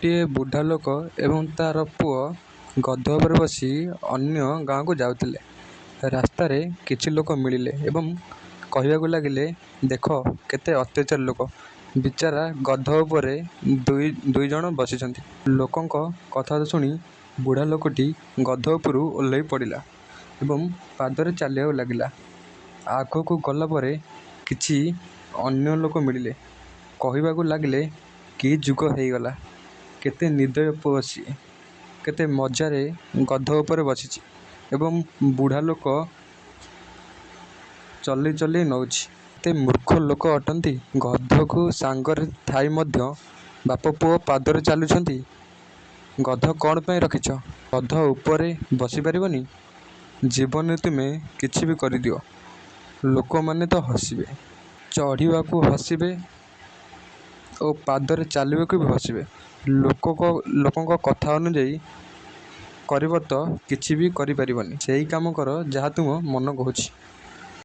ଗୋଟିଏ ବୁଢ଼ା ଲୋକ ଏବଂ ତା'ର ପୁଅ ଗଧ ଉପରେ ବସି ଅନ୍ୟ ଗାଁକୁ ଯାଉଥିଲେ। ରାସ୍ତାରେ କିଛି ଲୋକ ମିଳିଲେ ଏବଂ କହିବାକୁ ଲାଗିଲେ, "ଦେଖ, କେତେ ଅତ୍ୟାଚାରୀ ଲୋକ! ବିଚରା ଗଧ ଉପରେ ଦୁଇ ଜଣ ବସିଛନ୍ତି। " ଲୋକଙ୍କ କଥା ଶୁଣି ବୁଢ଼ା ଲୋକଟି ଗଧ ଉପରୁ ଓହ୍ଲାଇ ପଡ଼ିଲା ଏବଂ ପାଦରେ ଚାଲିବାକୁ ଲାଗିଲା। ଆଗକୁ ଗଲା ପରେ କିଛି ଅନ୍ୟ ଲୋକ ମିଳିଲେ। କହିବାକୁ ଲାଗିଲେ, "କି ଯୁଗ ହୋଇଗଲା! କେତେ ନିର୍ଦ୍ଦୟ ପୁଅ ସିଏ! କେତେ ମଜ୍ଜାରେ ଗଧ ଉପରେ ବସିଛି ଏବଂ ବୁଢ଼ା ଲୋକ ଚଲେଇ ଚଲେଇ ନଉଛି। କେତେ ମୂର୍ଖ ଲୋକ ଅଟନ୍ତି! ଗଧକୁ ସାଙ୍ଗରେ ଥାଇ ମଧ୍ୟ ବାପ ପୁଅ ପାଦରେ ଚାଲୁଛନ୍ତି। ଗଧ କ'ଣ ପାଇଁ ରଖିଛ? ଗଧ ଉପରେ ବସିପାରିବନି? ଜୀବନରେ ତୁମେ କିଛି ବି କରିଦିଅ, ଲୋକମାନେ ତ ହସିବେ। ଚଢ଼ିବାକୁ ହସିବେ ଓ ପାଦରେ ଚାଲିବାକୁ ବି ହସିବେ। ଲୋକଙ୍କ କଥା ଅନୁଯାୟୀ କରିବ ତ କିଛି ବି କରିପାରିବନି। ସେଇ କାମ କର ଯାହା ତୁମ ମନ କହୁଛି।